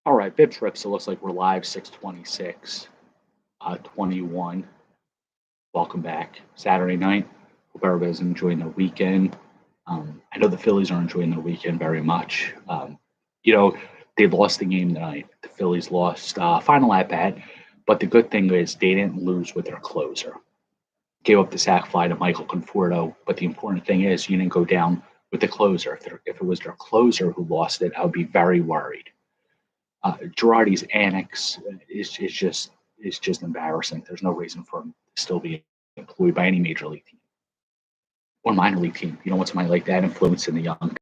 All right, BpsRps, it looks like we're live 626, 21. Welcome back. Saturday night. Hope everybody's enjoying their weekend. I know the Phillies are enjoying their weekend very much. They lost the game tonight. The Phillies lost final at bat, but the good thing is they didn't lose with their closer. Gave up the sac fly to Michael Conforto, but the important thing is you didn't go down with the closer. If it was their closer who lost it, I would be very worried. Girardi's annex is just embarrassing. There's no reason for him to still be employed by any major league team or minor league team. You don't want somebody like that influencing the young.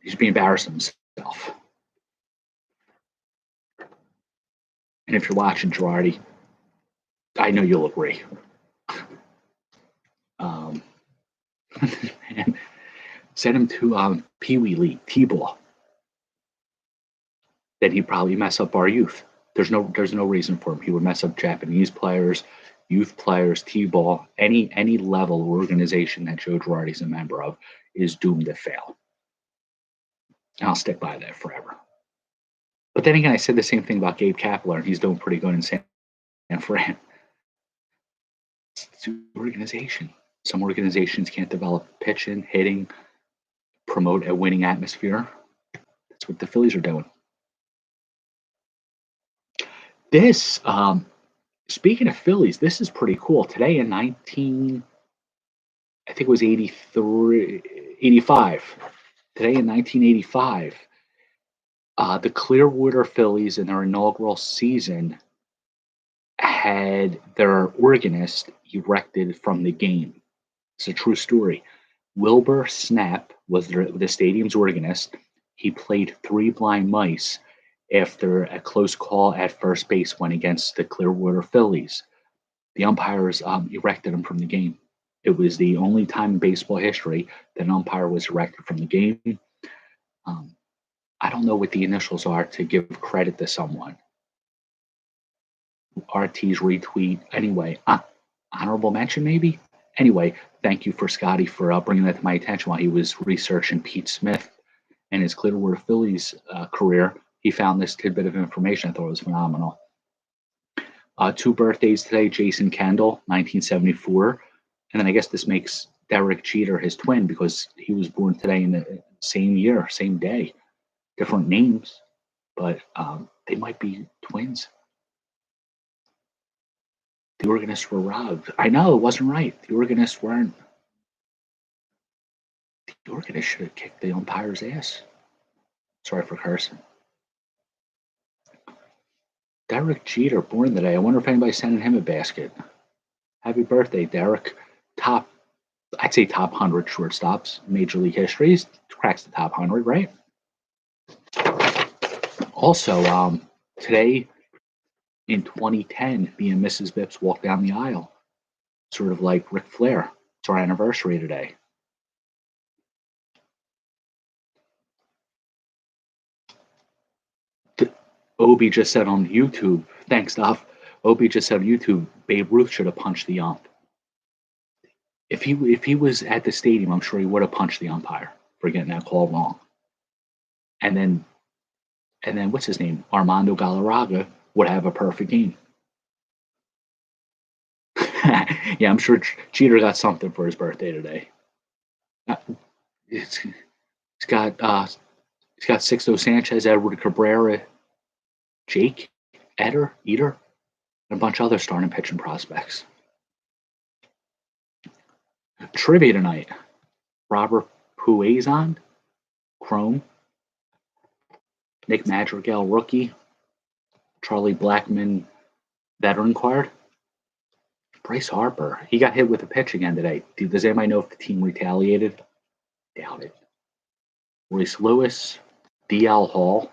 He's being embarrassing himself. And if you're watching Girardi, I know you'll agree. Send him to Pee Wee League, T-ball. Then he'd probably mess up our youth. There's no reason for him. He would mess up Japanese players, youth players, T-ball, any level of organization that Joe Girardi's a member of is doomed to fail. And I'll stick by that forever. But then again, I said the same thing about Gabe Kapler, and he's doing pretty good in San Fran. It's an organization. Some organizations can't develop pitching, hitting, promote a winning atmosphere. That's what the Phillies are doing. This, speaking of Phillies, this is pretty cool. Today in I think it was 85. Today in 1985, the Clearwater Phillies in their inaugural season had their organist erected from the game. It's a true story. Wilbur Snap was the stadium's organist. He played Three Blind Mice after a close call at first base went against the Clearwater Phillies. The umpires erected him from the game. It was the only time in baseball history that an umpire was erected from the game. I don't know what the initials are to give credit to someone. RT's retweet. Anyway, honorable mention maybe? Anyway, thank you for Scotty for bringing that to my attention while he was researching Pete Smith and his Clearwater Phillies career. He found this tidbit of information. I thought it was phenomenal. 2 birthdays today, Jason Kendall, 1974. And then I guess this makes Derek Jeter his twin because he was born today in the same year, same day. Different names, but they might be twins. The organists were robbed. I know, it wasn't right. The organists weren't. The organist should have kicked the umpire's ass. Sorry for cursing. Derek Jeter, born today. I wonder if anybody's sending him a basket. Happy birthday, Derek. I'd say top 100 shortstops, Major League history. He cracks the top 100, right? Also, today in 2010, me and Mrs. Bips walked down the aisle, sort of like Ric Flair. It's our anniversary today. Obi just said on YouTube, thanks, Duff. Obi just said on YouTube, Babe Ruth should have punched the ump. If he was at the stadium, I'm sure he would have punched the umpire for getting that call wrong. And then what's his name? Armando Galarraga would have a perfect game. Yeah, I'm sure Jeter got something for his birthday today. He's got Sixto Sanchez, Edward Cabrera, Jake Eater, and a bunch of other starting pitching prospects. Trivia tonight: Robert Puazon, Chrome, Nick Madrigal, rookie, Charlie Blackmon, veteran card, Bryce Harper. He got hit with a pitch again today. Does anybody know if the team retaliated? Doubt it. Royce Lewis, DL Hall,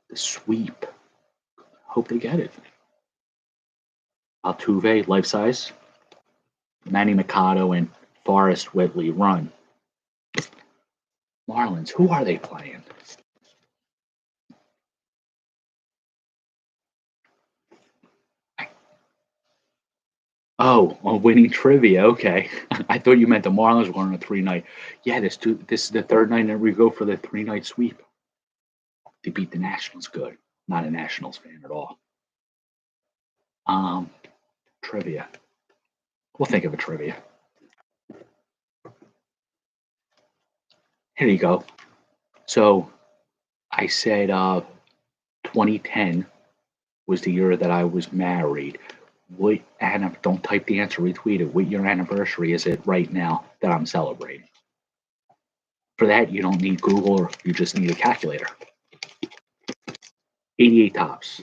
the sweep. Hope they get it. Altuve, life size. Manny Machado and Forrest Whitley, run. Marlins, who are they playing? Oh, on winning trivia. Okay, I thought you meant the Marlins were on a 3-night. Yeah, this is the third night that we go for the 3-night sweep. They beat the Nationals good. Not a Nationals fan at all. Trivia. We'll think of a trivia. Here you go. So I said 2010 was the year that I was married. Don't type the answer, retweet it. What year anniversary is it right now that I'm celebrating? For that, you don't need Google, or you just need a calculator. 88 tops.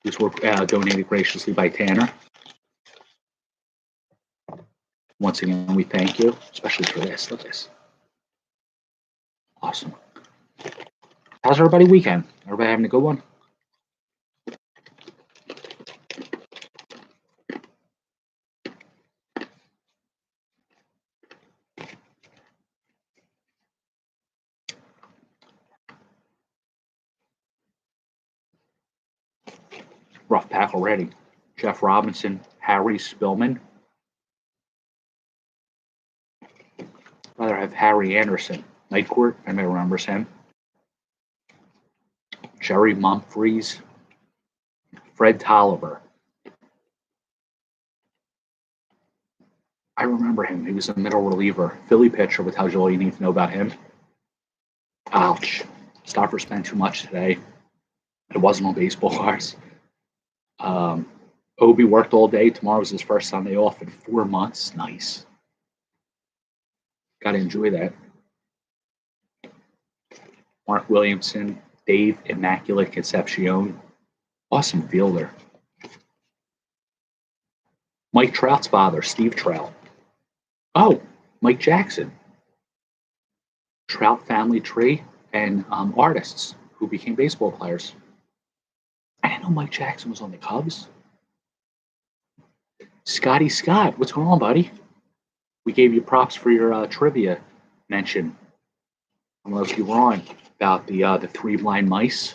These were donated graciously by Tanner. Once again, we thank you, especially for this. Look at this. Awesome. How's everybody weekend? Everybody having a good one? Rough pack already. Jeff Robinson, Harry Spillman. Rather have Harry Anderson. Night Court, anybody remembers him? Jerry Mumphreys. Fred Tolliver. I remember him. He was a middle reliever. Philly pitcher, which tells you all you need to know about him. Ouch. Stopper spent too much today. It wasn't on baseball cards. Obi worked all day. Tomorrow was his first Sunday off in 4 months. Nice. Got to enjoy that. Mark Williamson, Dave Immaculate Concepcion. Awesome fielder. Mike Trout's father, Steve Trout. Oh, Mike Jackson. Trout family tree and artists who became baseball players. I didn't know Mike Jackson was on the Cubs. Scotty Scott, what's going on, buddy? We gave you props for your trivia mention. I don't know if you were on about the three blind mice.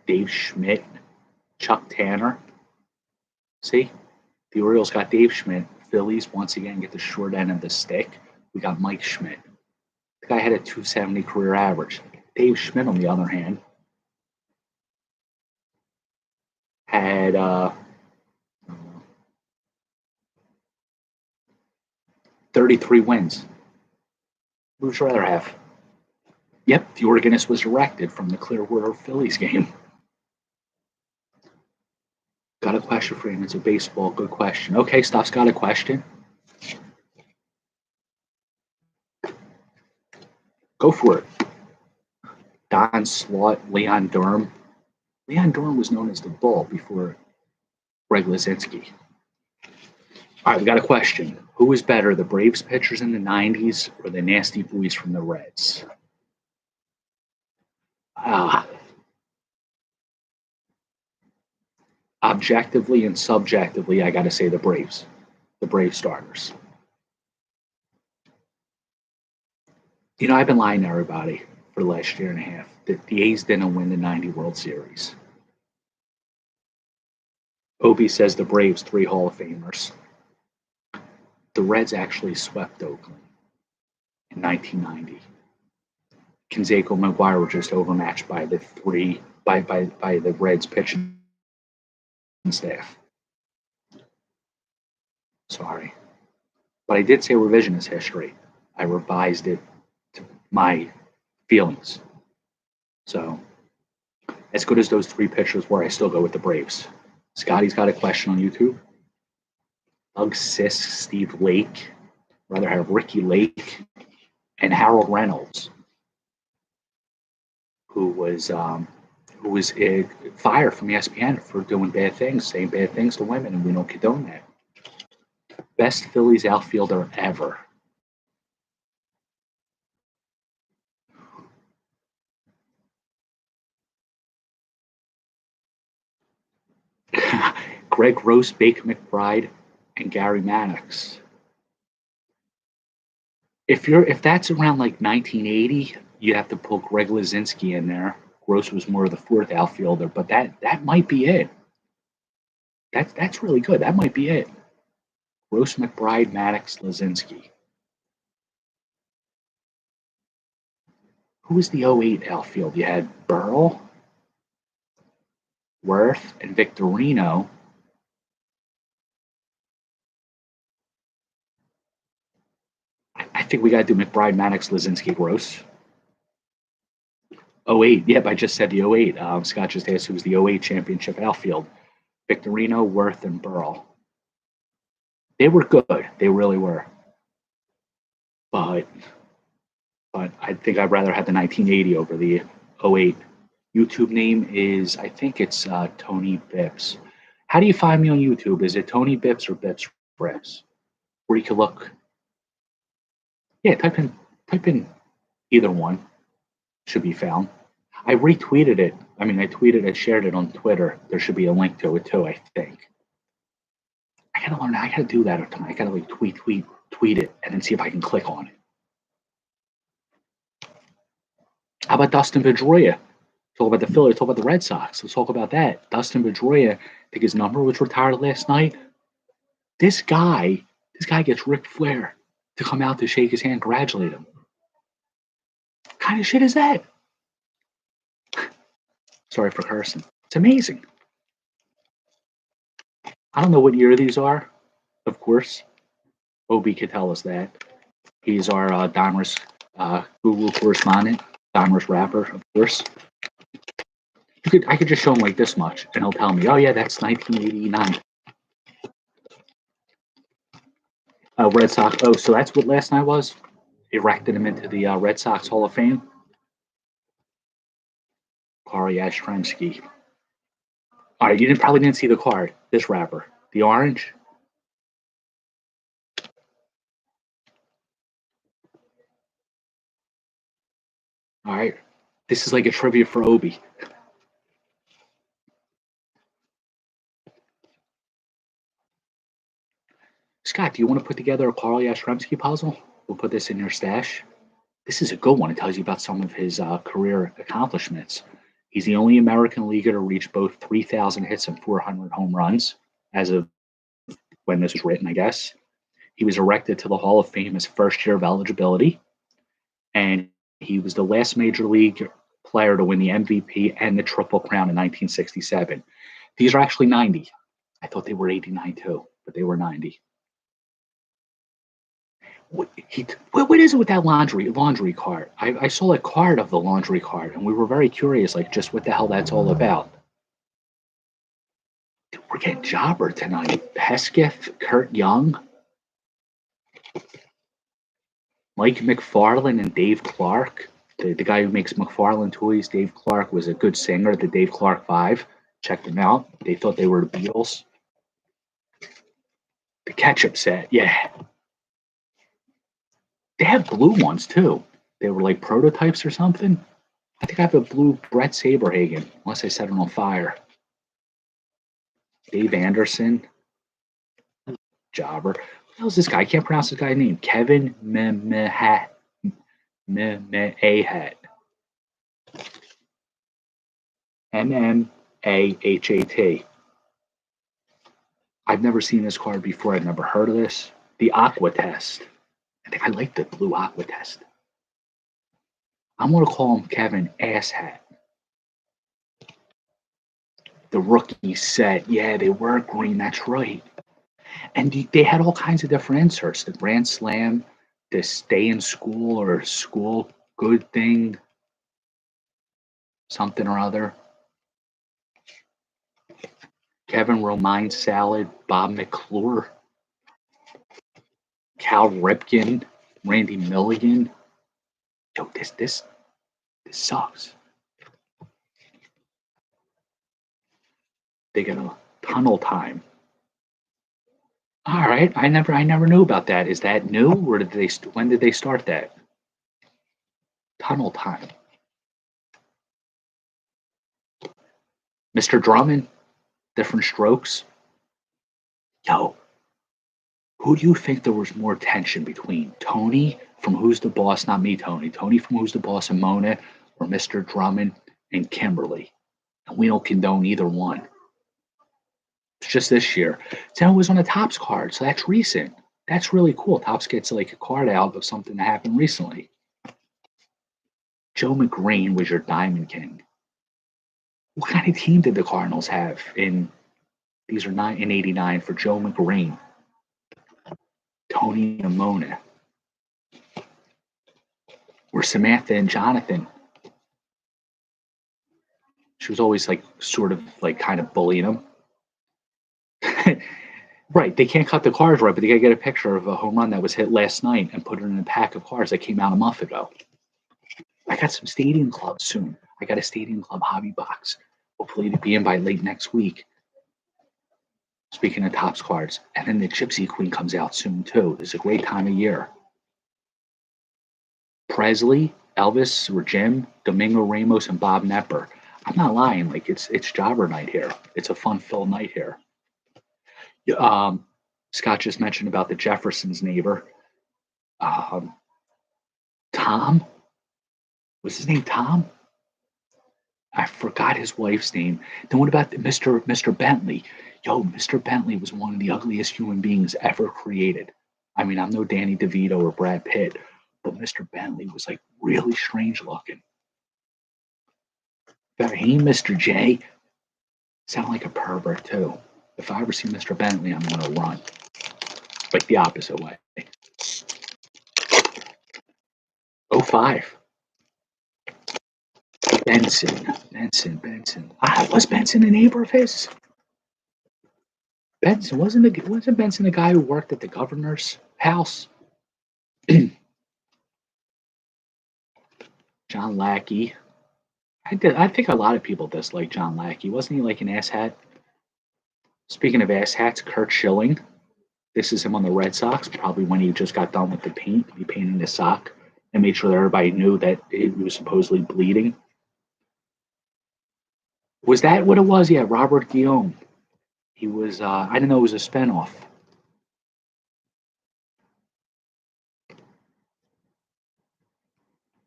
Dave Schmidt, Chuck Tanner. See, the Orioles got Dave Schmidt. Phillies once again get the short end of the stick. We got Mike Schmidt. The guy had a 270 career average. Dave Schmidt, on the other hand, had 33 wins. Who would you rather have? Yep, the organist was erected from the Clearwater Phillies game. Got a question for him. It's a baseball. Good question. Okay, Stuff's got a question. Go for it. Don Slaught, Leon Durham. Leon Durham was known as the Bull before Greg Lizinski. All right, we got a question. Who was better, the Braves pitchers in the 90s or the Nasty Boys from the Reds? Objectively and subjectively, I got to say the Braves starters. You know, I've been lying to everybody for the last year and a half that the A's didn't win the 90 World Series. Obi says the Braves, 3 Hall of Famers. The Reds actually swept Oakland in 1990. Canseco and McGuire were just overmatched by the the Reds pitching staff. Sorry. But I did say revisionist history. I revised it to my feelings. So, as good as those 3 pitchers were, I still go with the Braves. Scotty's got a question on YouTube. Doug Sisk, Steve Lake, rather have Ricky Lake, and Harold Reynolds, who was fired from ESPN for doing bad things, saying bad things to women, and we don't condone that. Best Phillies outfielder ever. Greg Rose, Bake McBride, and Gary Maddox. If that's around like 1980, you have to pull Greg Lizinski in there. Gross was more of the 4th outfielder, but that might be it. That's really good. That might be it. Gross, McBride, Maddox, Lizinski. Who was the '08 outfield? You had Burrell, Worth, and Victorino. I think we got to do McBride, Maddox, Lazinski, Gross. '08. Yep, I just said the '08. Scott just asked who was the '08 championship outfield. Victorino, Worth, and Burrell. They were good. They really were. But I think I'd rather have the 1980 over the '08. YouTube name is, I think it's Tony Bips. How do you find me on YouTube? Is it Tony Bips or BpsRps? Where you can look. Yeah, type in either one. Should be found. I retweeted it. I mean, I tweeted it, shared it on Twitter. There should be a link to it too, I think. I gotta learn. I gotta do that every time. I gotta like tweet it, and then see if I can click on it. How about Dustin Pedroia? Talk about the Phillies. Talk about the Red Sox. Let's talk about that. Dustin Pedroia. I think his number was retired last night. This guy gets Ric Flair to come out to shake his hand, congratulate him. What kind of shit is that? Sorry for cursing. It's amazing. I don't know what year these are, of course. Obi could tell us that. He's our Dahmer's Google correspondent, Dahmer's rapper, of course. I could just show him like this much, and he'll tell me, oh yeah, that's 1989. Red Sox. Oh, so that's what last night was? Erected him into the Red Sox Hall of Fame. Carl Yastrzemski. All right, you probably didn't see the card. This rapper, the orange. All right, this is like a trivia for Obi. Scott, do you want to put together a Carl Yastrzemski puzzle? We'll put this in your stash. This is a good one. It tells you about some of his career accomplishments. He's the only American leaguer to reach both 3,000 hits and 400 home runs as of when this was written, I guess. He was erected to the Hall of Fame his first year of eligibility, and he was the last major league player to win the MVP and the Triple Crown in 1967. These are actually 90. I thought they were 89 too, but they were 90. What is it with that laundry cart? I saw a card of the laundry cart, and we were very curious, like just what the hell that's all about. Dude, we're getting jobber tonight. Hesketh, Kurt Young, Mike McFarlane, and Dave Clark. The guy who makes McFarlane toys, Dave Clark, was a good singer, the Dave Clark Five. Check them out. They thought they were the Beatles. The ketchup set, yeah. They have blue ones too. They were like prototypes or something. I think I have a blue Brett Saberhagen, unless I set it on fire. Dave Anderson. Jobber. What the hell is this guy? I can't pronounce this guy's name. Kevin Memehat. Mmahhat. I've never seen this card before. I've never heard of this. The Aqua Test. I think I like the blue Aqua Test. I'm going to call him Kevin Asshat. The rookie set. Yeah, they were green. That's right. And they had all kinds of different inserts. The Grand Slam, the stay in school or school good thing, something or other. Kevin Romine Salad, Bob McClure, Cal Ripken, Randy Milligan. Yo, this sucks. They got a tunnel time. All right, I never knew about that. Is that new, or when did they start that? Tunnel time. Mr. Drummond, different strokes. Yo, who do you think there was more tension between? Tony from Who's the Boss, not me, Tony. Tony from Who's the Boss and Mona, or Mr. Drummond and Kimberly? And we don't condone either one. It's just this year. So it was on a Topps card, so that's recent. That's really cool. Topps gets like a card out of something that happened recently. Joe McGrain was your Diamond King. What kind of team did the Cardinals have these are in 89 for Joe McGrain? Tony and Mona. Or Samantha and Jonathan. She was always like sort of like kind of bullying him. Right, they can't cut the cards right, but they gotta get a picture of a home run that was hit last night and put it in a pack of cards that came out a month ago. I got some Stadium Club soon. I got a Stadium Club hobby box. Hopefully to be in by late next week. Speaking of Topps cards. And then the Gypsy Queen comes out soon too. It's a great time of year. Presley, Elvis, or Jim, Domingo Ramos, and Bob Nepper. I'm not lying. Like it's jobber night here. It's a fun-filled night here. Scott just mentioned about the Jeffersons' neighbor. Tom? Was his name Tom? I forgot his wife's name. Then what about Mr. Bentley? Yo, Mr. Bentley was one of the ugliest human beings ever created. I mean, I'm no Danny DeVito or Brad Pitt, but Mr. Bentley was like really strange looking. Hey, Mr. J. Sound like a pervert too. If I ever see Mr. Bentley, I'm gonna run. Like the opposite way. 05. Benson. Was Benson a neighbor of his? Benson wasn't Benson the guy who worked at the governor's house? John Lackey. I think a lot of people dislike John Lackey. Wasn't he like an asshat? Speaking of asshats, Kurt Schilling. This is him on the Red Sox, probably when he just got done with the paint. He painted his sock and made sure that everybody knew that it was supposedly bleeding. Was that what it was? Yeah, Robert Guillaume. He was, I didn't know it was a spinoff.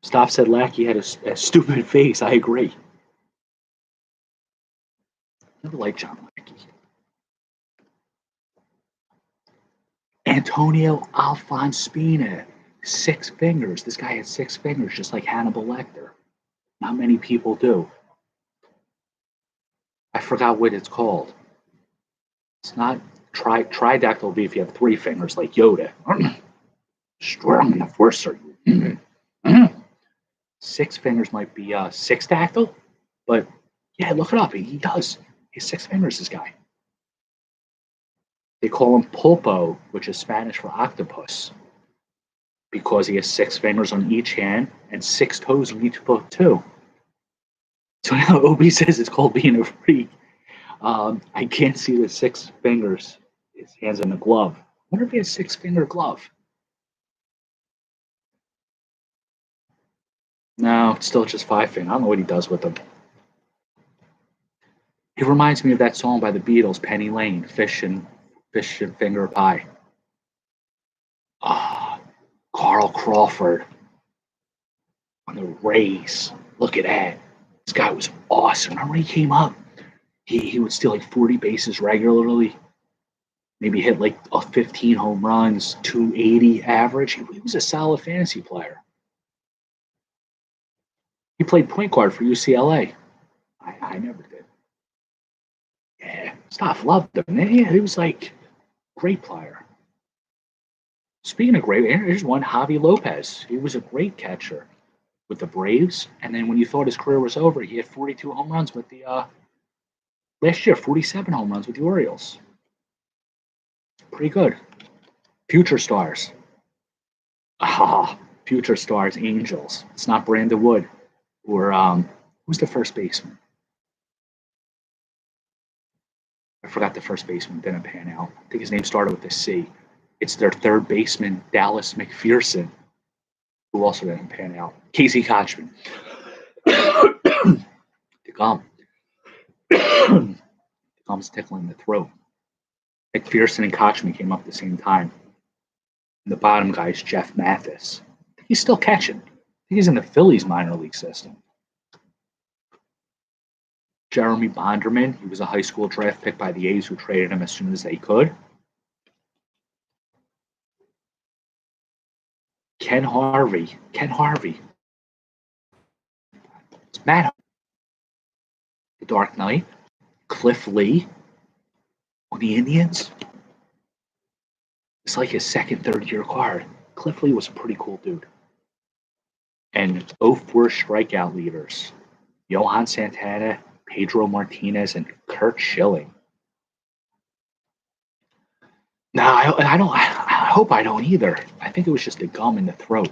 Stoff said Lackey had a stupid face. I agree. Never liked John Lackey. Antonio Alfonspina. 6 fingers. This guy had 6 fingers, just like Hannibal Lecter. Not many people do. I forgot what it's called. It's not tridactyl would be if you have 3 fingers, like Yoda. Strong in the force, are you? 6 fingers might be sixdactyl, but yeah, look it up. He does. He has 6 fingers, this guy. They call him pulpo, which is Spanish for octopus, because he has 6 fingers on each hand and 6 toes on each foot too. So now Obi says it's called being a freak. I can't see the 6 fingers. His hands in a glove. I wonder if he has 6-finger glove. No, it's still just 5 finger. I don't know what he does with them. He reminds me of that song by the Beatles, Penny Lane, Fish and Finger Pie. Carl Crawford on the Rays. Look at that. This guy was awesome. Remember when he came up? He would steal like 40 bases regularly. Maybe hit like 15 home runs, 280 average. He was a solid fantasy player. He played point guard for UCLA. I never did. Yeah, Stoff loved him. Yeah, he was like great player. Speaking of great, here's one, Javi Lopez. He was a great catcher with the Braves, and then when you thought his career was over, he had 42 home runs with the last year, 47 home runs with the Orioles. Pretty good. Future stars. Future stars, Angels. It's not Brandon Wood or who's the first baseman? I forgot the first baseman. Didn't pan out. I think his name started with a C. It's their third baseman, Dallas McPherson, who also didn't pan out. Casey Kochman. The gum. The gum's tickling the throat. McPherson and Kochman came up at the same time. And the bottom guy is Jeff Mathis. He's still catching. I think he's in the Phillies minor league system. Jeremy Bonderman. He was a high school draft pick by the A's who traded him as soon as they could. Ken Harvey. Matt, The Dark Knight, Cliff Lee on the Indians. It's like his second, third year card. Cliff Lee was a pretty cool dude. And 04 strikeout leaders: Johan Santana, Pedro Martinez, and Kurt Schilling. No, I don't. I hope I don't either. I think it was just a gum in the throat.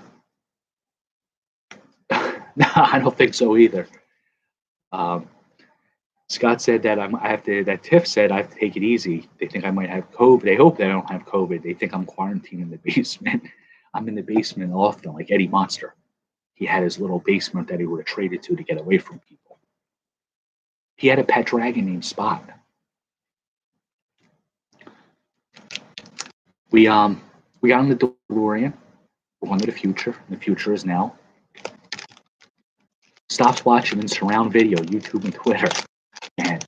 No, I don't think so either. Scott said that I have to. That Tiff said I have to take it easy. They think I might have COVID. They hope that I don't have COVID. They think I'm quarantined in the basement. I'm in the basement often, like Eddie Monster. He had his little basement that he would have traded to get away from people. He had a pet dragon named Spot. We got on the DeLorean. We're going to the future. The future is now. Stops watching in surround video, YouTube and Twitter. And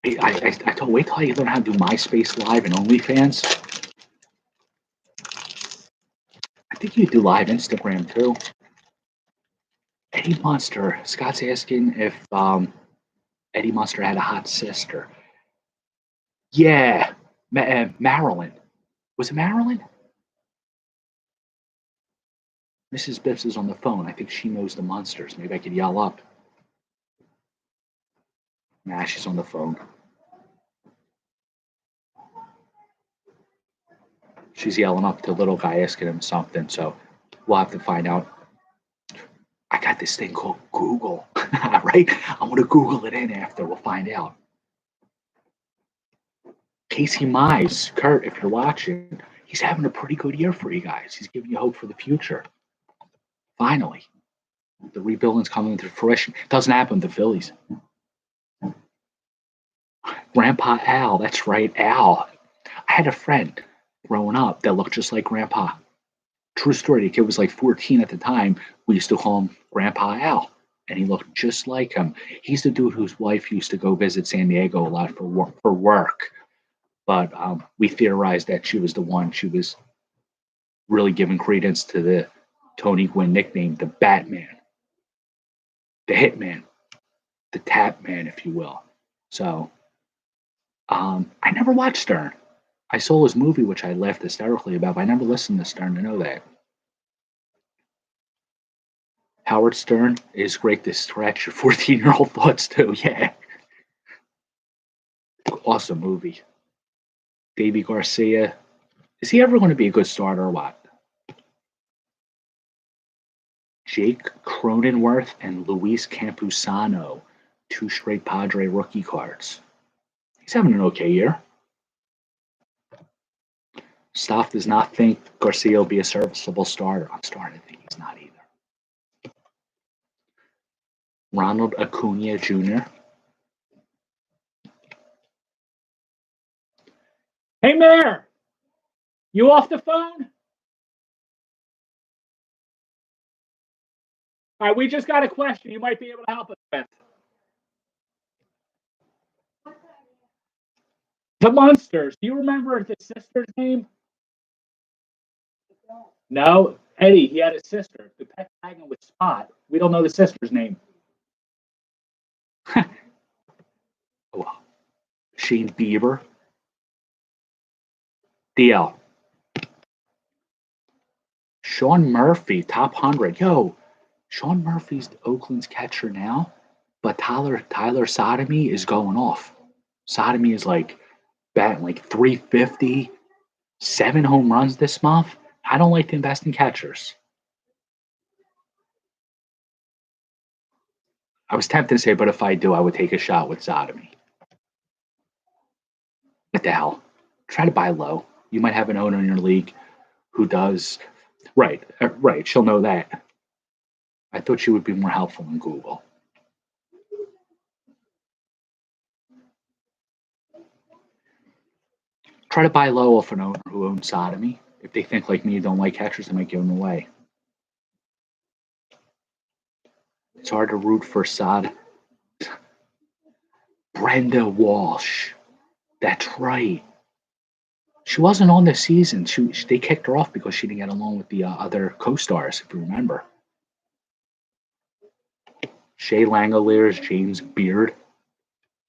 I told, wait till I learn how to do MySpace Live and OnlyFans. I think you do live Instagram too. Eddie Monster. Scott's asking if Eddie Monster had a hot sister. Yeah, Marilyn. Was it Marilyn? Mrs. Bips is on the phone. I think she knows the monsters. Maybe I could yell up. Nah, she's on the phone. She's yelling up to the little guy asking him something, so we'll have to find out. I got this thing called Google, right? I'm going to Google it in after. We'll find out. Casey Mize, Kurt, if you're watching, he's having a pretty good year for you guys. He's giving you hope for the future. Finally, the rebuilding's coming to fruition. It doesn't happen to the Phillies. Grandpa Al, that's right, Al. I had a friend growing up that looked just like Grandpa. True story, the kid was like 14 at the time. We used to call him Grandpa Al, and he looked just like him. He's the dude whose wife used to go visit San Diego a lot for work. But we theorized that she was the one. She was really giving credence to the Tony Gwynn nickname, the Batman, the Hitman, the Tap Man, if you will. So I never watched Stern. I saw his movie, which I laughed hysterically about, but I never listened to Stern to know that. Howard Stern is great to scratch your 14-year-old thoughts too. Yeah. Awesome movie. Davey Garcia. Is he ever going to be a good starter or what? Jake Cronenworth and Luis Campusano, 2 straight Padre rookie cards. He's having an okay year. Stoff does not think Garcia will be a serviceable starter. I'm starting to think he's not either. Ronald Acuna Jr. Hey, Mayor, you off the phone? All right, we just got a question you might be able to help us with. The Monsters. Do you remember the sister's name? No, Eddie. He had a sister. The pet dragon was Spot. We don't know the sister's name. Oh, Shane Bieber. DL. Sean Murphy, top 100. Yo, Sean Murphy's Oakland's catcher now, but Tyler Sodomy is going off. Sodomy is like batting like 350, 7 home runs this month. I don't like to invest in catchers. I was tempted to say, but if I do, I would take a shot with Sodomy. What the hell? Try to buy low. You might have an owner in your league who does. Right. She'll know that. I thought she would be more helpful in Google. Try to buy low off an owner who owns Sodomy. If they think like me, don't like catchers, they might give them away. It's hard to root for Sod. Brenda Walsh. That's right. She wasn't on this season. They kicked her off because she didn't get along with the other co-stars, if you remember. Shea Langoliers, James Beard.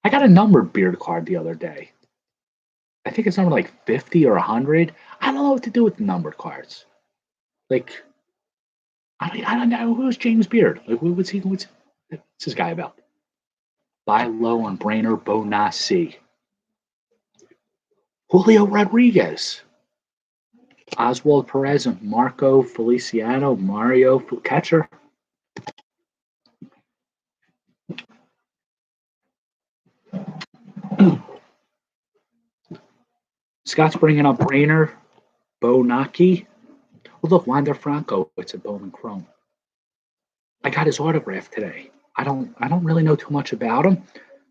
I got a numbered Beard card the other day. I think it's number like 50 or 100. I don't know what to do with the numbered cards. Like, I don't know who's James Beard. Like, what's this guy about? Buy low on Brainer Bonassi. Julio Rodriguez. Oswald Perez and Marco Feliciano. Mario catcher. Scott's bringing up Brainer, Bonacci. Oh, look, Wander Franco. It's a Bowman Chrome. I got his autograph today. I don't really know too much about him.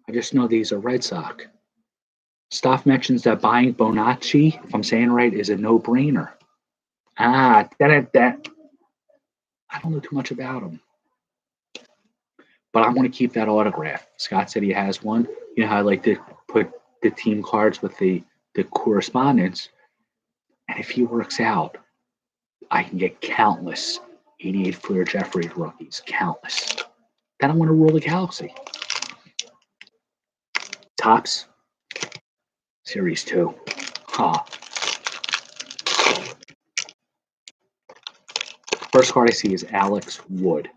I just know these are Red Sox. Stoff mentions that buying Bonacci, if I'm saying right, is a no-brainer. That. I don't know too much about him. But I want to keep that autograph. Scott said he has one. You know how I like to put the team cards with the correspondence. And if he works out, I can get countless 88 Fleer Jeffries rookies. Countless. Then I want to rule the galaxy. Tops. Series 2. First card I see is Alex Wood.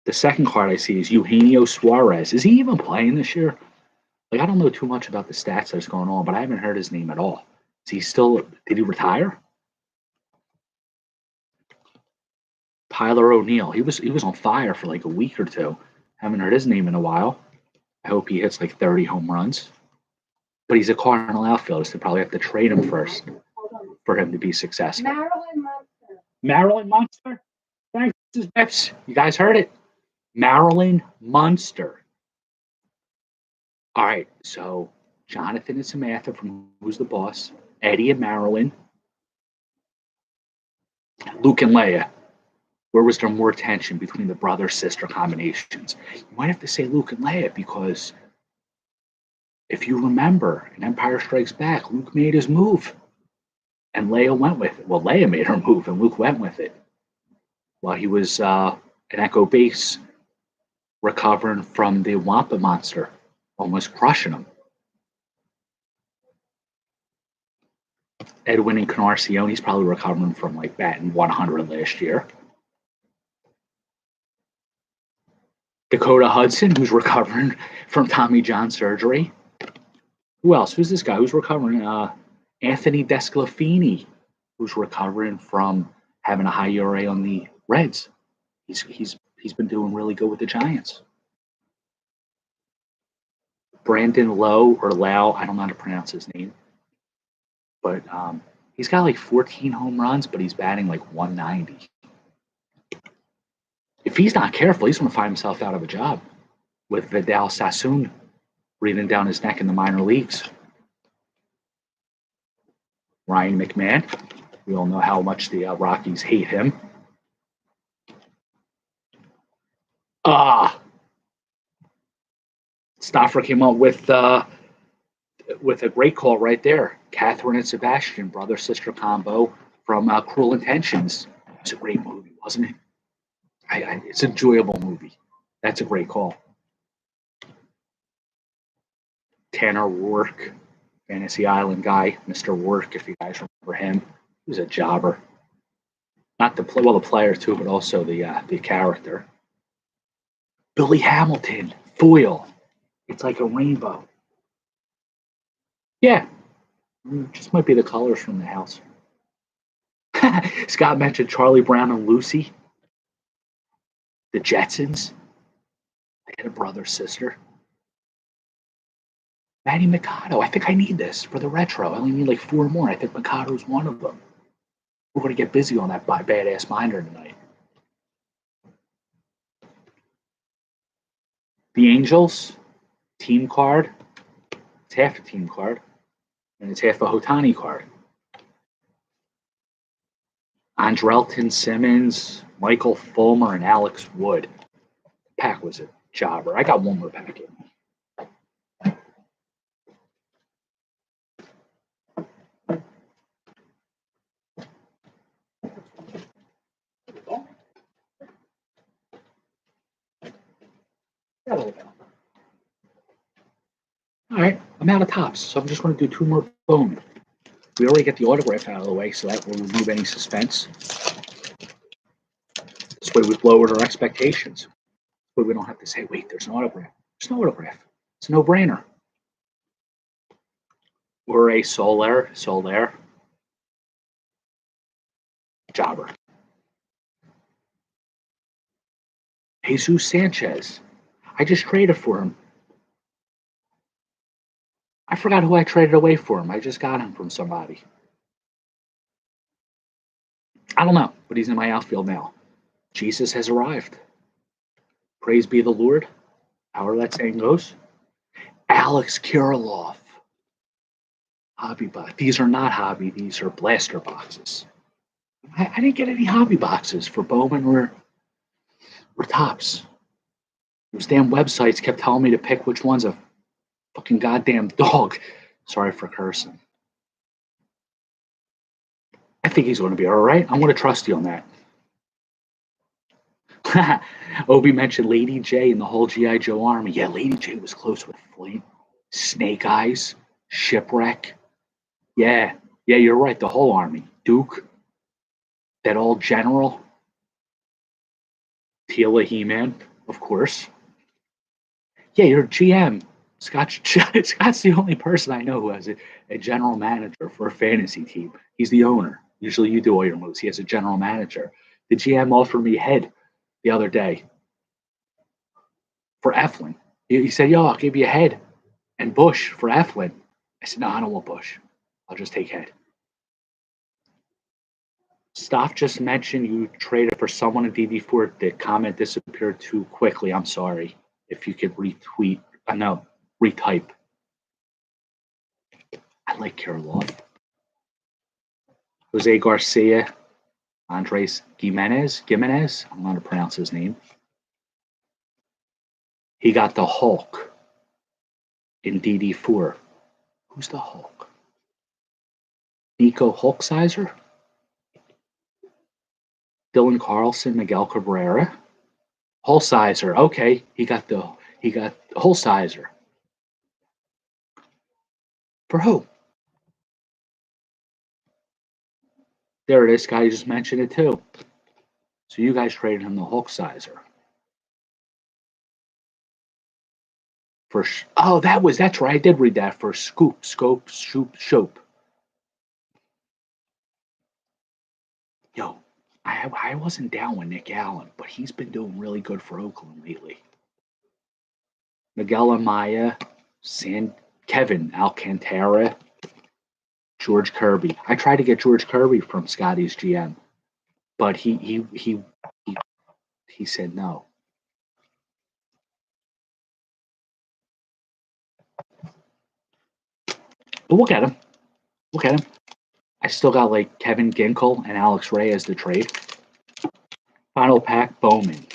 The second card I see is Eugenio Suarez. Is he even playing this year? Like, I don't know too much about the stats that's going on, but I haven't heard his name at all. Is he still, did he retire? Tyler O'Neill. He was on fire for like a week or two. Haven't heard his name in a while. I hope he hits like 30 home runs. But he's a Cardinal outfielder, so they probably have to trade him first for him to be successful. Maryland Munster? Thanks, BpsRps. You guys heard it. Maryland Munster. All right, so Jonathan and Samantha from Who's the Boss, Eddie and Marilyn, Luke and Leia. Where was there more tension between the brother-sister combinations? You might have to say Luke and Leia because if you remember in Empire Strikes Back, Luke made his move and Leia went with it. Well, Leia made her move and Luke went with it while he was in Echo Base recovering from the Wampa monster, almost crushing him. Edwin Encarnacion, probably recovering from like batting 100 last year. Dakota Hudson, who's recovering from Tommy John surgery. Who else? Who's this guy? Who's recovering? Anthony Desclafini, who's recovering from having a high ERA on the Reds. He's been doing really good with the Giants. Brandon Lowe or Lau, I don't know how to pronounce his name, but he's got like 14 home runs, but he's batting like 190. If he's not careful, he's going to find himself out of a job with Vidal Sassoon breathing down his neck in the minor leagues. Ryan McMahon, we all know how much the Rockies hate him. Stauffer came up with a great call right there. Catherine and Sebastian, brother-sister combo from Cruel Intentions. It was a great movie, wasn't it? It's an enjoyable movie. That's a great call. Tanner Rourke, Fantasy Island guy, Mr. Rourke, if you guys remember him. He was a jobber. Not the player too, but also the character. Billy Hamilton, foil. It's like a rainbow. Yeah, just might be the colors from the house. Scott mentioned Charlie Brown and Lucy. The Jetsons. I had a brother, sister. Manny Mikado. I think I need this for the retro. I only need like 4 more. I think Mikado's one of them. We're going to get busy on that badass binder tonight. The Angels. Team card. It's half a team card. And it's half a Hotani card. Andrelton Simmons, Michael Fulmer, and Alex Wood. The pack was a jobber. I got one more packet. out of tops, so I'm just going to do 2 more. Boom. We already get the autograph out of the way, so that will remove any suspense. This way we've lowered our expectations. This way we don't have to say, wait, there's an autograph. There's no autograph. It's a no-brainer. We're a Soler, jobber. Jesus Sanchez. I just traded for him. I forgot who I traded away for him. I just got him from somebody. I don't know, but he's in my outfield now. Jesus has arrived. Praise be the Lord. However that saying goes. Alex Kirilloff. Hobby box. These are not hobby. These are blaster boxes. I didn't get any hobby boxes for Bowman or Topps. Those damn websites kept telling me to pick which one's a fucking goddamn dog. Sorry for cursing. I think he's going to be all right. I'm going to trust you on that. Obi mentioned Lady J and the whole G.I. Joe army. Yeah, Lady J was close with Flint, Snake Eyes, Shipwreck. Yeah, you're right. The whole army. Duke, that old general, Tila He-Man, of course. Yeah, you're GM. Scott's the only person I know who has a general manager for a fantasy team. He's the owner. Usually you do all your moves. He has a general manager. The GM offered me head the other day for Eflin. He said, yo, I'll give you a head and Bush for Eflin. I said, no, I don't want Bush. I'll just take head. Stoff just mentioned you traded for someone in DD4. The comment disappeared too quickly. I'm sorry. If you could retweet, retype. I like Kirilloff. Jose Garcia, Andres Gimenez. I'm not to pronounce his name. He got the Hulk in DD4. Who's the Hulk? Nico Hulksizer? Dylan Carlson, Miguel Cabrera. Hulksizer. Okay, he got Hulksizer. For who? There it is, guy. You just mentioned it too. So you guys traded him the Hulksizer. That's right. I did read that for Shoop. Yo, I wasn't down with Nick Allen, but he's been doing really good for Oakland lately. Miguel Amaya, Kevin Alcantara, George Kirby. I tried to get George Kirby from Scotty's GM, but he said no. But look at him. I still got like Kevin Ginkel and Alex Ray as the trade. Final pack, Bowman.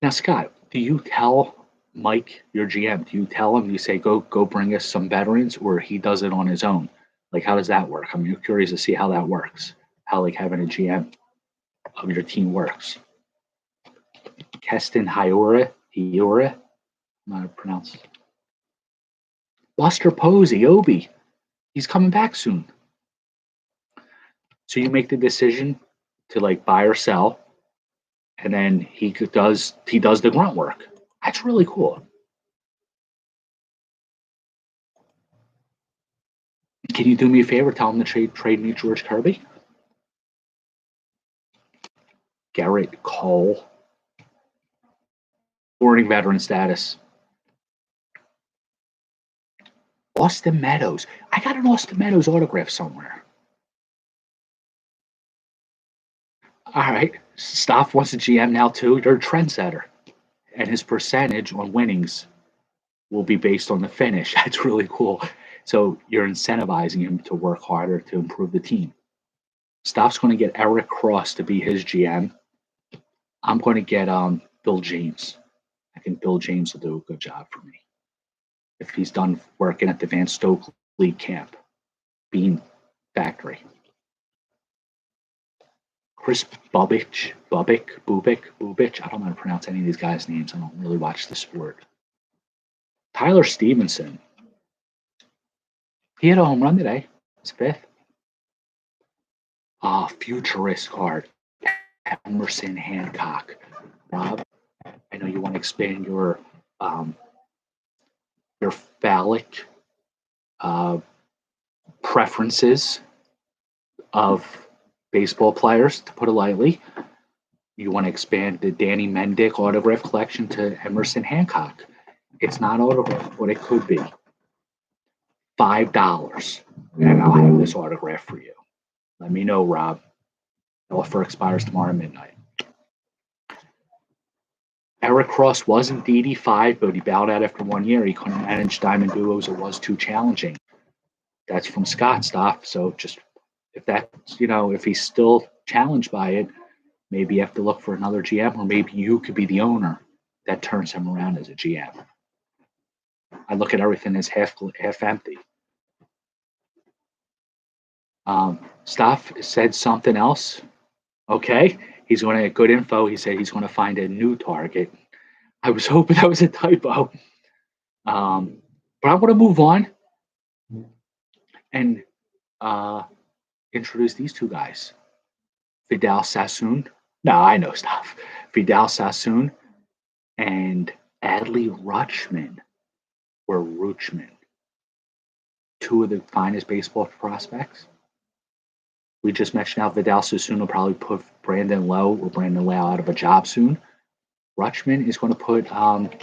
Now, Scott, do you tell Mike, your GM, do you tell him, you say, go bring us some veterans, or he does it on his own? Like, how does that work? I'm curious to see how that works. How, like, having a GM of your team works. Keston Hiura, I'm not to pronounce it. Buster Posey, Obi. He's coming back soon. So you make the decision to, like, buy or sell, and then he does the grunt work. That's really cool. Can you do me a favor? Tell him to trade me George Kirby. Garrett Cole. Sporting veteran status. Austin Meadows. I got an Austin Meadows autograph somewhere. All right. Stoff wants a GM now too. You're a trendsetter. And his percentage on winnings will be based on the finish. That's really cool. So you're incentivizing him to work harder to improve the team. Stoff's going to get Eric Cross to be his GM. I'm going to get Bill James. I think Bill James will do a good job for me if he's done working at the Van Stokely camp, Bean Factory. Chris Bubic. I don't know how to pronounce any of these guys' names. I don't really watch the sport. Tyler Stevenson. He had a home run today. His fifth. Futurist card. Emerson Hancock. Rob, I know you want to expand your phallic preferences of baseball players, to put it lightly. You want to expand the Danny Mendick autograph collection to Emerson Hancock. It's not autographed, but it could be. $5, and I'll have this autograph for you. Let me know, Rob. The offer expires tomorrow midnight. Eric Cross was indeed E5, but he bowed out after 1 year. He couldn't manage diamond duos. It was too challenging. That's from Scott Stoff. So just if that's, if he's still challenged by it, maybe you have to look for another GM, or maybe you could be the owner that turns him around as a GM. I look at everything as half empty. Stoff said something else. Okay, he's going to get good info. He said he's going to find a new target. I was hoping that was a typo. But I'm going to move on and introduce these two guys. Vidal Sassoon. No, I know stuff. Vidal Sassoon and Adley Rutschman, or Rutschman. Two of the finest baseball prospects. We just mentioned how Vidal Sassoon will probably put Brandon Lowe out of a job soon. Rutschman is going to put, I was going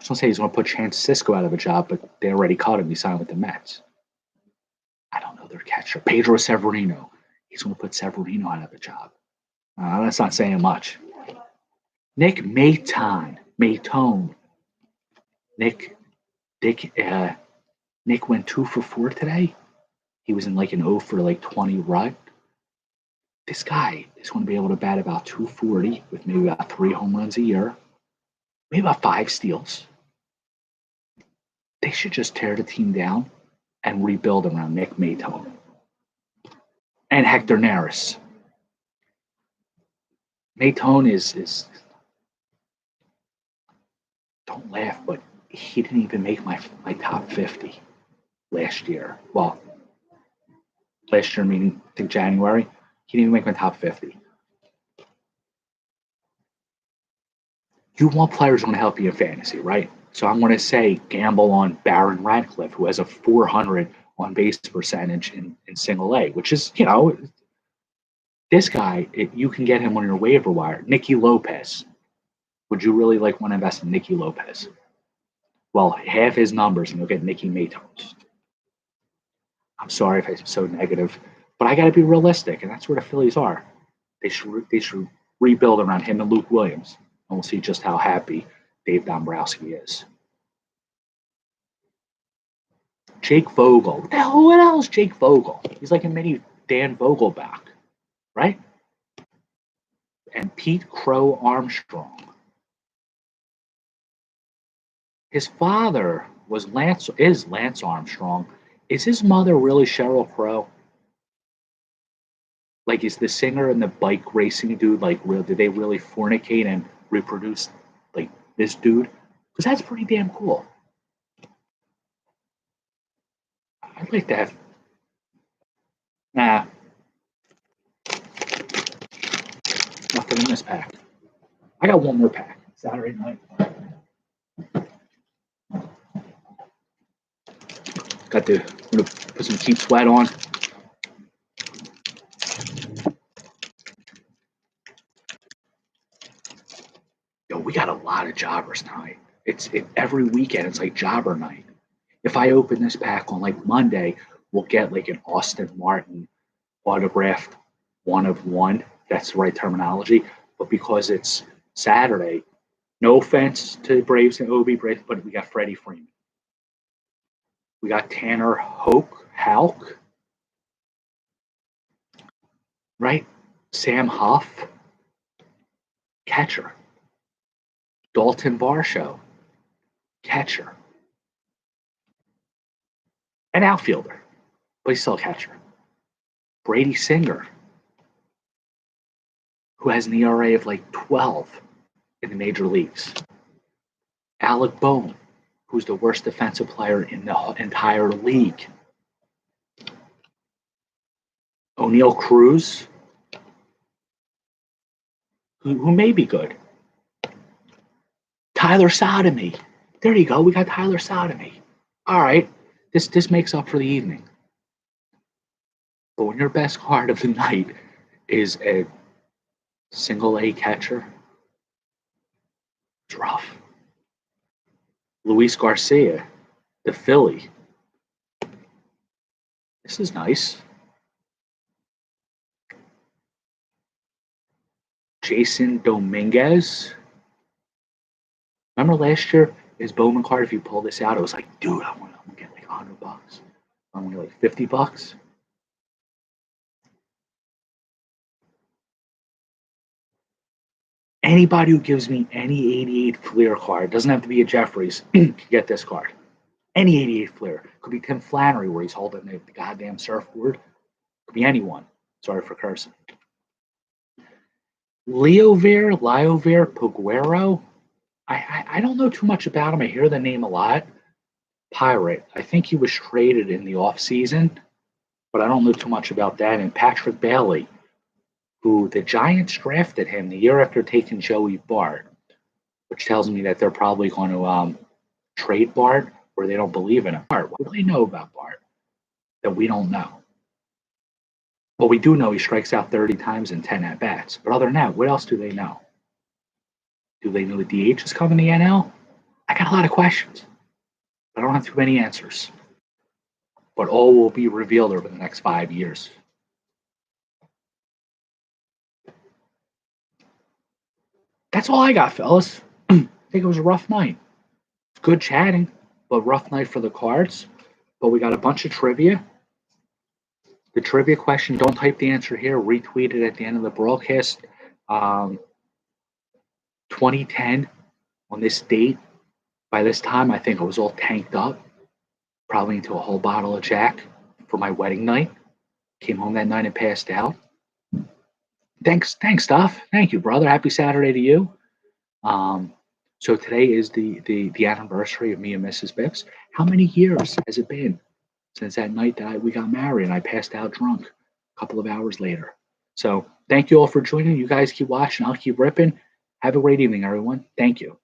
to say he's going to put Chance Cisco out of a job, but they already caught him. He signed with the Mets. I don't know their catcher. Pedro Severino. He's going to put Severino out of a job. That's not saying much. Nick Maton. Nick went 2 for 4 today. He was in like an 0 for like 20 rut. This guy is going to be able to bat about 240 with maybe about 3 home runs a year, maybe about 5 steals. They should just tear the team down and rebuild around Nick Maton and Hector Neris. Maton is don't laugh, but he didn't even make my top 50 last year. Well, last year, meaning I think January, he didn't even make my top 50. You want players who want to help you in fantasy, right? So I'm going to say gamble on Barron Radcliffe, who has a 400 on base percentage in single A, which is, this guy, you can get him on your waiver wire. Nicky Lopez. Would you really want to invest in Nicky Lopez? Well, half his numbers and you'll get Nicky Maton. I'm sorry if I'm so negative, but I got to be realistic, and that's where the Phillies are. They should rebuild around him and Luke Williams, and we'll see just how happy Dave Dombrowski is. Jake Vogel. What the hell is Jake Vogel? He's like a mini Dan Vogelbach, right? And Pete Crow Armstrong. His father is Lance Armstrong. Is his mother really Sheryl Crow? Like, is the singer and the bike racing dude, did they really fornicate and reproduce, this dude? Because that's pretty damn cool. I'd like to have... Nah. Nothing in this pack. I got one more pack. Saturday night. I'm going to put some Keep Sweat on. Yo, we got a lot of jobbers tonight. Every weekend, it's like jobber night. If I open this pack on Monday, we'll get an Austin Martin autographed 1 of 1. That's the right terminology. But because it's Saturday, no offense to Braves and OB Braves, but we got Freddie Freeman. We got Tanner Houck, right? Sam Huff, catcher. Dalton Varsho, catcher. An outfielder, but he's still a catcher. Brady Singer, who has an ERA of like 12 in the major leagues. Alec Bohm, who's the worst defensive player in the entire league. O'Neal Cruz, who may be good. Tyler Sodomy. There you go. We got Tyler Sodomy. All right. This makes up for the evening. But when your best card of the night is a single A catcher, it's rough. Luis Garcia, the Philly. This is nice. Jason Dominguez. Remember last year, his Bowman card, if you pull this out, it was like, dude, I'm gonna get like $100. I'm gonna get like $50. Anybody who gives me any 88 Fleer card, doesn't have to be a Jeffries, can get this card. Any 88 Fleer. Could be Tim Flannery where he's holding the goddamn surfboard. Could be anyone. Sorry for cursing. Liovir Puguero. I don't know too much about him. I hear the name a lot. Pirate. I think he was traded in the offseason, but I don't know too much about that. And Patrick Bailey, who the Giants drafted him the year after taking Joey Bart, which tells me that they're probably going to trade Bart or they don't believe in him. Bart, what do they know about Bart that we don't know? Well, we do know he strikes out 30 times in 10 at-bats. But other than that, what else do they know? Do they know the DH is coming to the NL? I got a lot of questions. I don't have too many answers. But all will be revealed over the next 5 years. That's all I got, fellas. I think it was a rough night. Good chatting, but rough night for the cards. But we got a bunch of trivia. The trivia question, don't type the answer here. Retweet it at the end of the broadcast. 2010, on this date, by this time, I think I was all tanked up. Probably into a whole bottle of Jack for my wedding night. Came home that night and passed out. Thanks, Duff. Thank you, brother. Happy Saturday to you. So today is the anniversary of me and Mrs. Bips. How many years has it been since that night that we got married and I passed out drunk a couple of hours later? So thank you all for joining. You guys keep watching. I'll keep ripping. Have a great evening, everyone. Thank you.